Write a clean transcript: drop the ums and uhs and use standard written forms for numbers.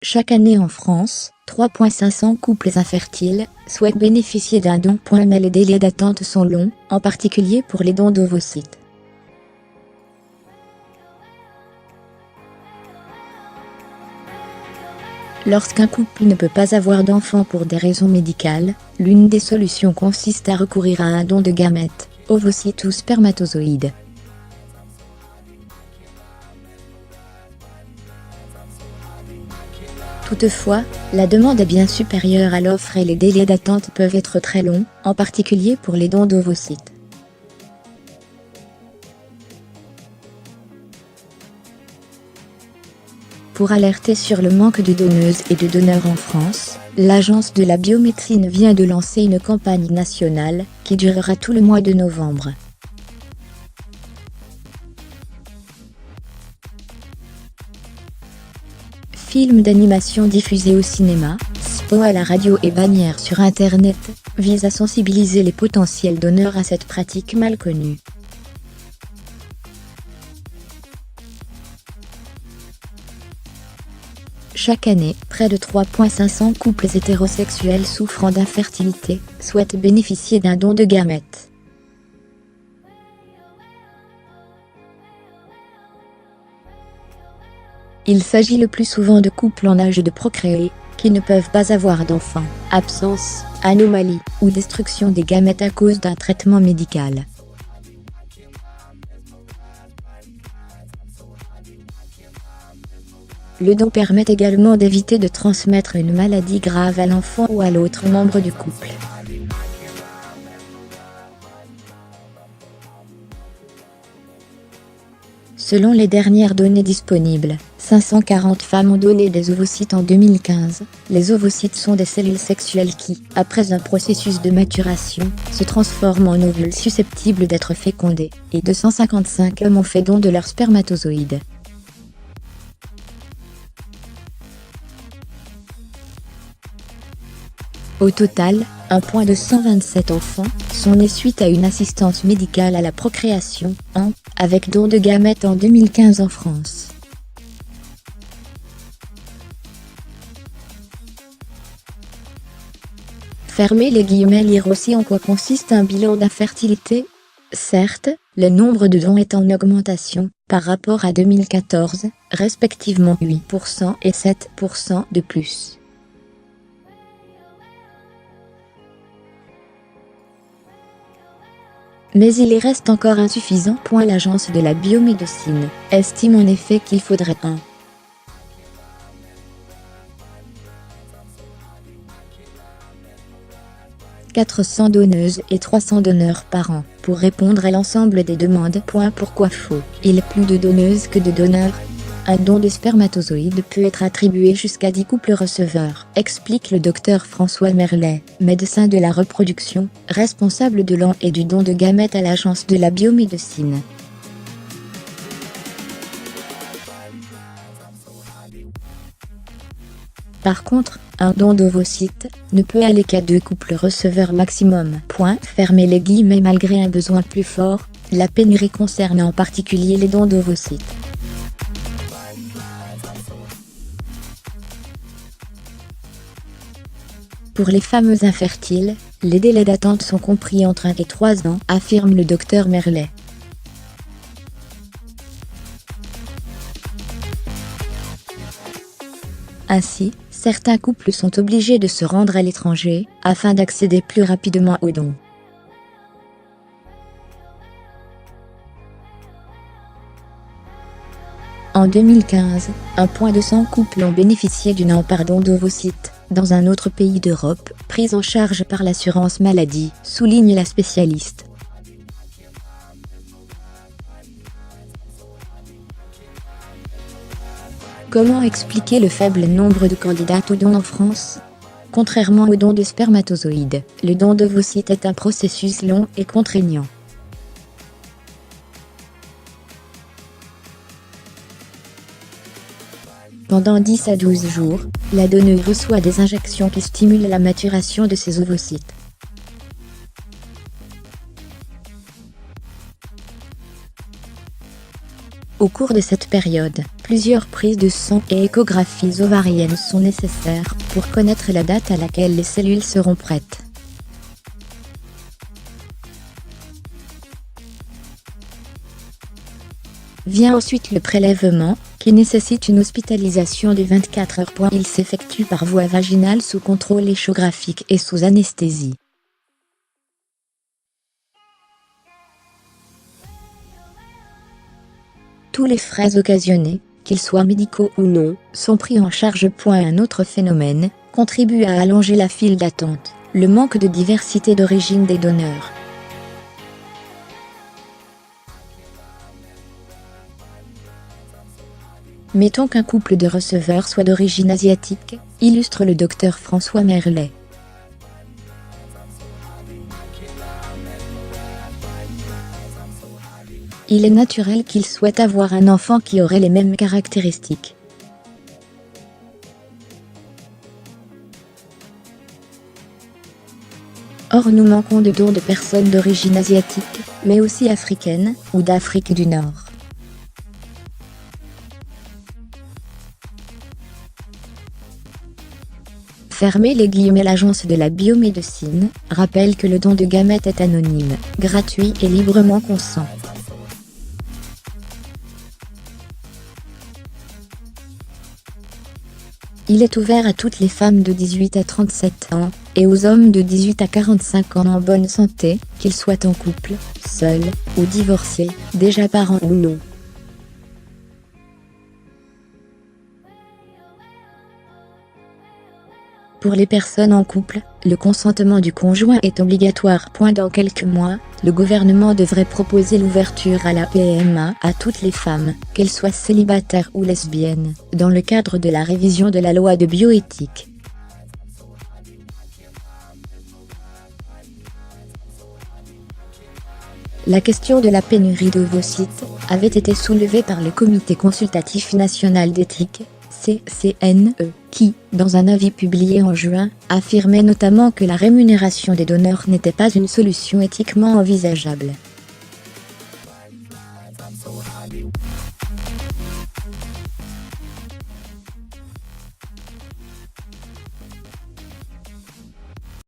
Chaque année en France, 3,500 couples infertiles souhaitent bénéficier d'un don. Mais les délais d'attente sont longs, en particulier pour les dons d'ovocytes. Lorsqu'un couple ne peut pas avoir d'enfant pour des raisons médicales, l'une des solutions consiste à recourir à un don de gamètes, ovocytes ou spermatozoïdes. Toutefois, la demande est bien supérieure à l'offre et les délais d'attente peuvent être très longs, en particulier pour les dons d'ovocytes. Pour alerter sur le manque de donneuses et de donneurs en France, l'Agence de la biomédecine vient de lancer une campagne nationale qui durera tout le mois de novembre. Films d'animation diffusés au cinéma, spots à la radio et bannières sur Internet, visent à sensibiliser les potentiels donneurs à cette pratique mal connue. Chaque année, près de 3,500 couples hétérosexuels souffrant d'infertilité souhaitent bénéficier d'un don de gamètes. Il s'agit le plus souvent de couples en âge de procréer, qui ne peuvent pas avoir d'enfants, absence, anomalie ou destruction des gamètes à cause d'un traitement médical. Le don permet également d'éviter de transmettre une maladie grave à l'enfant ou à l'autre membre du couple. Selon les dernières données disponibles, 540 femmes ont donné des ovocytes en 2015. Les ovocytes sont des cellules sexuelles qui, après un processus de maturation, se transforment en ovules susceptibles d'être fécondés, et 255 hommes ont fait don de leurs spermatozoïdes. Au total, un point de 127 enfants sont nés suite à une assistance médicale à la procréation, avec don de gamètes en 2015 en France. Fermez les guillemets. Lire aussi en quoi consiste un bilan d'infertilité. Certes, le nombre de dons est en augmentation, par rapport à 2014, respectivement 8% et 7% de plus. Mais il y reste encore insuffisant. L'Agence de la biomédecine estime en effet qu'il faudrait 400 donneuses et 300 donneurs par an pour répondre à l'ensemble des demandes. Pourquoi faux? Il y a plus de donneuses que de donneurs. Un don de spermatozoïdes peut être attribué jusqu'à 10 couples receveurs, explique le docteur François Merlet, médecin de la reproduction, responsable de l'an et du don de gamètes à l'Agence de la biomédecine. Par contre, un don d'ovocytes ne peut aller qu'à 2 couples receveurs maximum. Fermez les guillemets. Malgré un besoin plus fort, la pénurie concerne en particulier les dons d'ovocytes. Pour les femmes infertiles, les délais d'attente sont compris entre 1 et 3 ans, affirme le docteur Merlet. Ainsi, certains couples sont obligés de se rendre à l'étranger, afin d'accéder plus rapidement aux dons. En 2015, un point de 100 couples ont bénéficié d'un pardon d'ovocytes, dans un autre pays d'Europe, prise en charge par l'assurance maladie, souligne la spécialiste. Comment expliquer le faible nombre de candidates au don en France? Contrairement au don de spermatozoïdes, le don d'ovocytes est un processus long et contraignant. Pendant 10 à 12 jours, la donneuse reçoit des injections qui stimulent la maturation de ses ovocytes. Au cours de cette période, plusieurs prises de sang et échographies ovariennes sont nécessaires pour connaître la date à laquelle les cellules seront prêtes. Vient ensuite le prélèvement, qui nécessite une hospitalisation de 24 heures. Il s'effectue par voie vaginale sous contrôle échographique et sous anesthésie. Tous les frais occasionnés, qu'ils soient médicaux ou non, sont pris en charge. Un autre phénomène contribue à allonger la file d'attente, le manque de diversité d'origine des donneurs. Mettons qu'un couple de receveurs soit d'origine asiatique, illustre le docteur François Merlet. Il est naturel qu'il souhaite avoir un enfant qui aurait les mêmes caractéristiques. Or nous manquons de dons de personnes d'origine asiatique, mais aussi africaine, ou d'Afrique du Nord. Fermez les guillemets. L'agence de la biomédecine rappelle que le don de gamètes est anonyme, gratuit et librement consent. Il est ouvert à toutes les femmes de 18 à 37 ans, et aux hommes de 18 à 45 ans en bonne santé, qu'ils soient en couple, seuls, ou divorcés, déjà parents ou non. Pour les personnes en couple, le consentement du conjoint est obligatoire. Dans quelques mois, le gouvernement devrait proposer l'ouverture à la PMA à toutes les femmes, qu'elles soient célibataires ou lesbiennes, dans le cadre de la révision de la loi de bioéthique. La question de la pénurie d'ovocytes avait été soulevée par le Comité consultatif national d'éthique, CCNE, qui, dans un avis publié en juin, affirmait notamment que la rémunération des donneurs n'était pas une solution éthiquement envisageable.